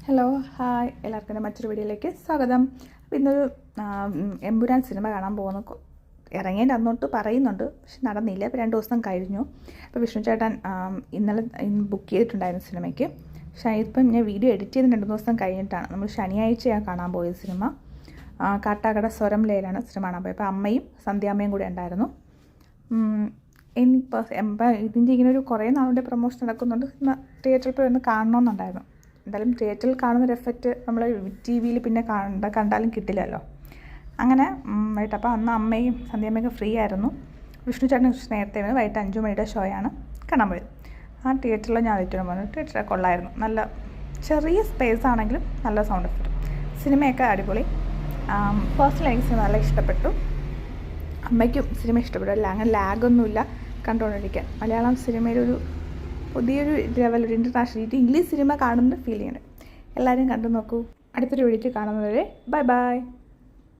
Hello hi എല്ലാവർക്കും എൻ്റെ മറ്റൊരു വീഡിയോയിലേക്ക് സ്വാഗതം. അപ്പോൾ ഇന്നൊരു എമ്പുരാൻ സിനിമ കാണാൻ പോകുന്നു. ഇറങ്ങിയതിൻ്റെ അന്നോട്ട് പറയുന്നുണ്ട്, പക്ഷെ നടന്നില്ല. ഇപ്പോൾ 2 ദിവസം കഴിഞ്ഞു. അപ്പോൾ വിഷ്ണു ചേട്ടൻ ഇന്നലെ ബുക്ക് ചെയ്തിട്ടുണ്ടായിരുന്നു സിനിമയ്ക്ക്. പക്ഷേ ഇപ്പം ഞാൻ വീഡിയോ എഡിറ്റ് ചെയ്ത് 2 ദിവസം കഴിഞ്ഞിട്ടാണ്. നമ്മൾ ശനിയാഴ്ചയാണ് കാണാൻ പോയ സിനിമ. കാട്ടാക്കട സ്വരം ലയിലാണ് സിനിമ കാണാൻ പോയത്. അപ്പോൾ അമ്മയും സന്ധ്യാമ്മയും കൂടെ ഉണ്ടായിരുന്നു. ഇതിൻ്റെ ഇങ്ങനെ ഒരു കുറേ നാളുടെ പ്രൊമോഷൻ നടക്കുന്നുണ്ട്. തിയേറ്ററിൽ പോയി ഒന്ന് കാണണമെന്നുണ്ടായിരുന്നു. എന്തായാലും തിയേറ്ററിൽ കാണുന്നൊരു എഫക്റ്റ് നമ്മൾ ടി വിയിൽ പിന്നെ കണ്ടാലും കിട്ടില്ലല്ലോ. അങ്ങനെ വൈകിട്ട് അപ്പോൾ അന്ന് അമ്മയും സന്ധ്യമ്മയൊക്കെ ഫ്രീ ആയിരുന്നു. വിഷ്ണു ചേട്ടൻ നേരത്തെ വന്ന് വൈകിട്ട് 5 മണിയുടെ ഷോയാണ് കാണാൻ പോയത്. ആ തിയേറ്ററിൽ ഞാൻ ഏറ്റവും പോകുന്നത് തിയേറ്റർ കൊള്ളായിരുന്നു. നല്ല ചെറിയ സ്പേസ് ആണെങ്കിലും നല്ല സൗണ്ട് എഫക്റ്റ്, സിനിമയൊക്കെ അടിപൊളി. പേഴ്സണലി എനിക്ക് സിനിമ നല്ല ഇഷ്ടപ്പെട്ടു. അമ്മയ്ക്കും സിനിമ ഇഷ്ടപ്പെട്ടു. അങ്ങനെ ലാഗൊന്നുമില്ല കണ്ടുകൊണ്ടിരിക്കാൻ. മലയാളം സിനിമയിലൊരു പുതിയൊരു ലെവൽ, ഒരു ഇൻ്റർനാഷണൽ ഇംഗ്ലീഷ് സിനിമ കാണുന്നത് ഫീൽ ചെയ്യുന്നുണ്ട്. എല്ലാവരും കണ്ടു നോക്കൂ. അടുത്തൊരു വീഡിയോയിൽ കാണുന്നവരെ ബൈ ബൈ.